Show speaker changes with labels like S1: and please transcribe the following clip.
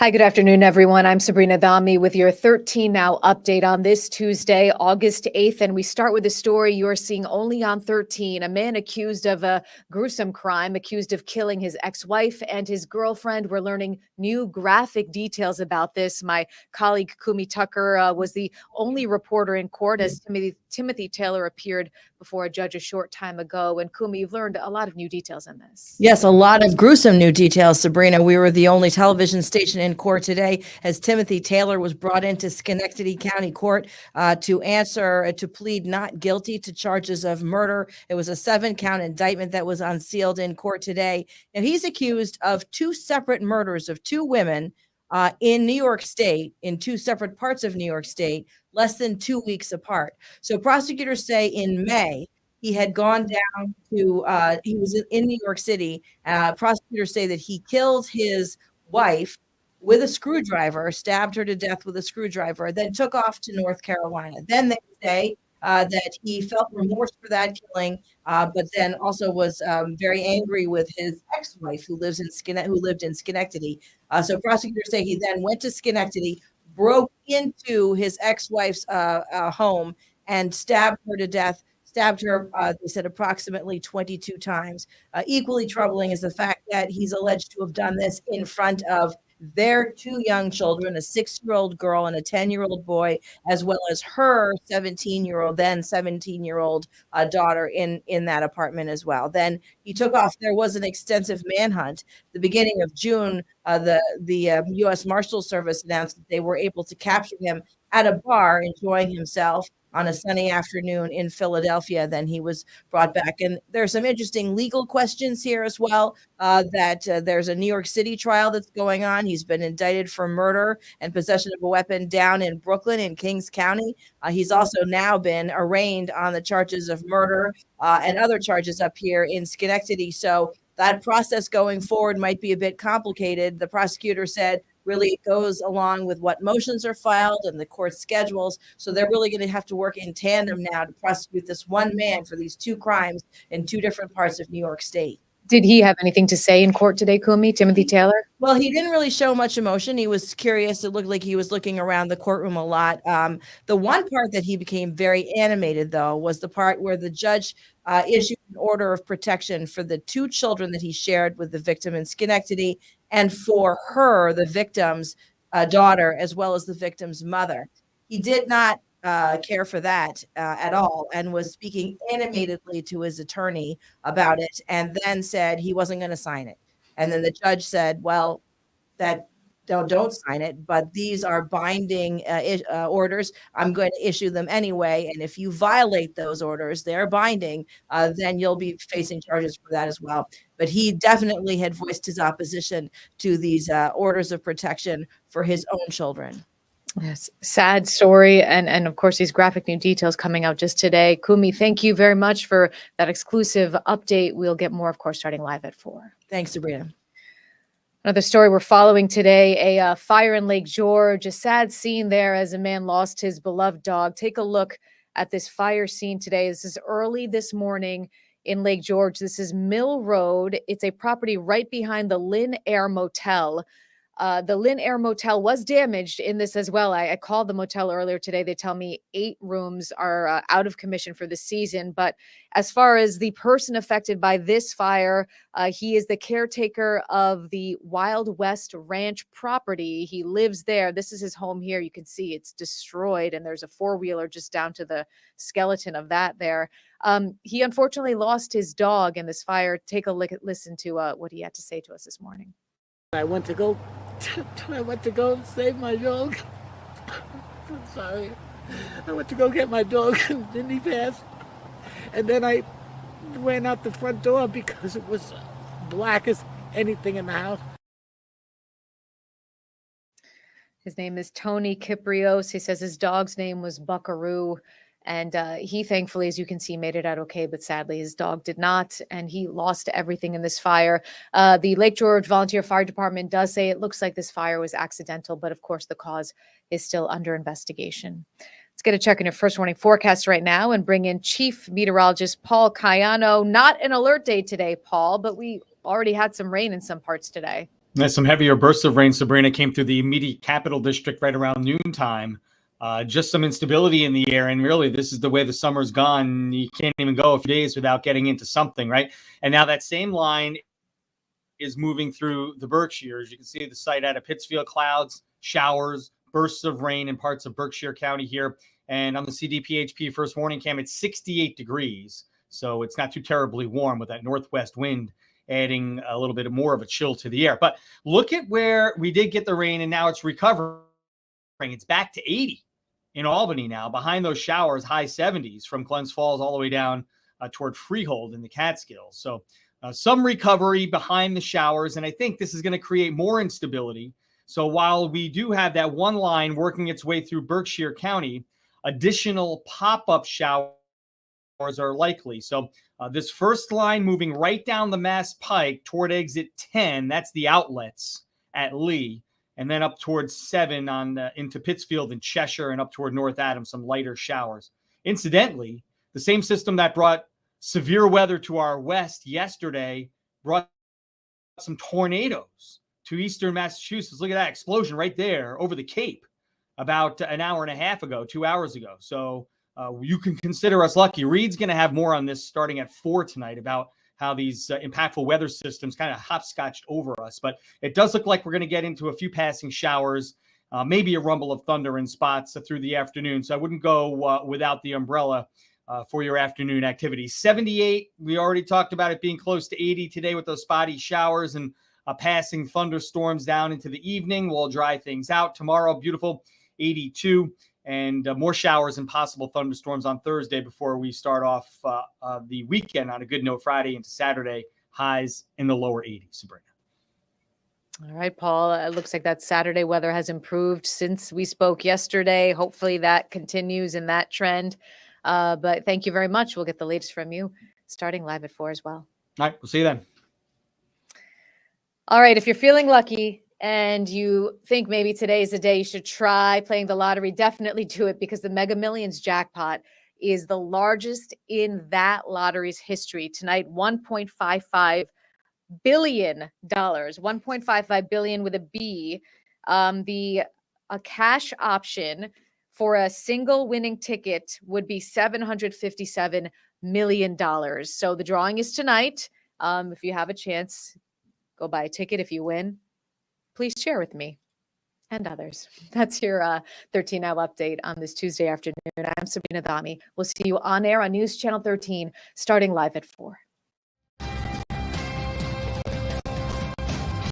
S1: Hi, good afternoon, everyone. I'm Sabrina Dami with your 13 Now update on this Tuesday, August 8th. And we start with a story you're seeing only on 13. A man accused of a gruesome crime, accused of killing his ex-wife and his girlfriend. We're learning new graphic details about this. My colleague Kumi Tucker was the only reporter in court as Timothy Taylor appeared before a judge a short time ago. And Kumi, you've learned a lot of new details on this.
S2: Yes, a lot of gruesome new details, Sabrina. We were the only television station in court today as Timothy Taylor was brought into Schenectady County Court to plead not guilty to charges of murder. It was a 7-count indictment that was unsealed in court today. Now, he's accused of 2 separate murders of 2 women in New York State, in 2 separate parts of New York State, less than 2 weeks apart. So prosecutors say in May, he had gone down to, he was in New York City. Prosecutors say that he killed his wife with a screwdriver, stabbed her to death with a screwdriver, then took off to North Carolina. Then they say that he felt remorse for that killing, but then also was very angry with his ex-wife who lived in Schenectady. So prosecutors say he then went to Schenectady, broke into his ex-wife's home and stabbed her to death. Stabbed her, they said, approximately 22 times. Equally troubling is the fact that he's alleged to have done this in front of their 2 young children, a 6-year-old girl and a 10-year-old boy, as well as her 17-year-old daughter in that apartment as well. Then he took off. There was an extensive manhunt. The beginning of June, the U.S. Marshal Service announced that they were able to capture him at a bar enjoying himself on a sunny afternoon in Philadelphia. Then he was brought back. And there's some interesting legal questions here as well, there's a New York City trial that's going on. He's been indicted for murder and possession of a weapon down in Brooklyn in Kings County. He's also now been arraigned on the charges of murder and other charges up here in Schenectady. So that process going forward might be a bit complicated. The prosecutor said really it goes along with what motions are filed and the court schedules. So they're really going to have to work in tandem now to prosecute this one man for these 2 crimes in 2 different parts of New York State.
S1: Did he have anything to say in court today, Kumi, Timothy Taylor?
S2: Well, he didn't really show much emotion. He was curious. It looked like he was looking around the courtroom a lot. The one part that he became very animated, though, was the part where the judge issued an order of protection for the 2 children that he shared with the victim in Schenectady, and for her, the victim's daughter, as well as the victim's mother. He did not care for that at all, and was speaking animatedly to his attorney about it, and then said he wasn't going to sign it. And then the judge said, well, that don't sign it, but these are binding orders. I'm going to issue them anyway. And if you violate those orders, they're binding, then you'll be facing charges for that as well. But he definitely had voiced his opposition to these orders of protection for his own children.
S1: Yes, sad story. And of course, these graphic new details coming out just today. Kumi, thank you very much for that exclusive update. We'll get more, of course, starting live at 4.
S2: Thanks, Sabrina.
S1: Another story we're following today, a fire in Lake George, a sad scene there as a man lost his beloved dog. Take a look at this fire scene today. This is early this morning in Lake George. This is Mill Road. It's a property right behind the Lynn Air Motel. The Lynn Air Motel was damaged in this as well. I called the motel earlier today. They tell me 8 rooms are out of commission for the season. But as far as the person affected by this fire, he is the caretaker of the Wild West Ranch property. He lives there. This is his home here. You can see it's destroyed, and there's a 4-wheeler just down to the skeleton of that there. He unfortunately lost his dog in this fire. Take a listen to what he had to say to us this morning.
S3: I went to go save my dog. I'm sorry. I went to go get my dog and then he passed. And then I ran out the front door because it was black as anything in the house.
S1: His name is Tony Kiprios. He says his dog's name was Buckaroo. And he thankfully, as you can see, made it out okay. But sadly, his dog did not. And he lost everything in this fire. The Lake George Volunteer Fire Department does say it looks like this fire was accidental. But of course, the cause is still under investigation. Let's get a check on your first warning forecast right now and bring in Chief Meteorologist Paul Cayano. Not an alert day today, Paul, but we already had some rain in some parts today.
S4: Some heavier bursts of rain, Sabrina, came through the immediate capital district right around noontime. Just some instability in the air. And really, this is the way the summer's gone. You can't even go a few days without getting into something, right? And now that same line is moving through the Berkshires. You can see the site out of Pittsfield, clouds, showers, bursts of rain in parts of Berkshire County here. And on the CDPHP first warning cam, it's 68 degrees. So it's not too terribly warm with that northwest wind adding a little bit more of a chill to the air. But look at where we did get the rain, and now it's recovering. It's back to 80 in Albany now, behind those showers, high 70s from Glens Falls all the way down toward Freehold in the Catskills. So some recovery behind the showers, and I think this is going to create more instability. So while we do have that one line working its way through Berkshire County, additional pop-up showers are likely. So this first line moving right down the Mass Pike toward exit 10, that's the outlets at Lee, and then up towards 7 on into Pittsfield and Cheshire and up toward North Adams, some lighter showers. Incidentally, the same system that brought severe weather to our west yesterday brought some tornadoes to eastern Massachusetts. Look at that explosion right there over the Cape about an hour and a half ago, 2 hours ago. So you can consider us lucky. Reed's going to have more on this starting at 4 tonight about how these impactful weather systems kind of hopscotched over us. But it does look like we're going to get into a few passing showers, maybe a rumble of thunder in spots through the afternoon. So I wouldn't go without the umbrella for your afternoon activities. 78, we already talked about it being close to 80 today with those spotty showers and passing thunderstorms down into the evening. We'll dry things out. Tomorrow, beautiful 82. And more showers and possible thunderstorms on Thursday before we start off the weekend on a good note Friday into Saturday, highs in the lower 80s, Sabrina.
S1: All right, Paul, it looks like that Saturday weather has improved since we spoke yesterday. Hopefully that continues in that trend. But thank you very much. We'll get the latest from you starting live at 4 as well.
S4: All right, we'll see you then.
S1: All right, if you're feeling lucky and you think maybe today is the day you should try playing the lottery, definitely do it because the Mega Millions jackpot is the largest in that lottery's history. Tonight, $1.55 billion, $1.55 billion with a B. A cash option for a single winning ticket would be $757 million. So the drawing is tonight. If you have a chance, go buy a ticket. If you win, please share with me and others. That's your 13 Now update on this Tuesday afternoon. I'm Sabrina Dhami. We'll see you on air on News Channel 13 starting live at 4.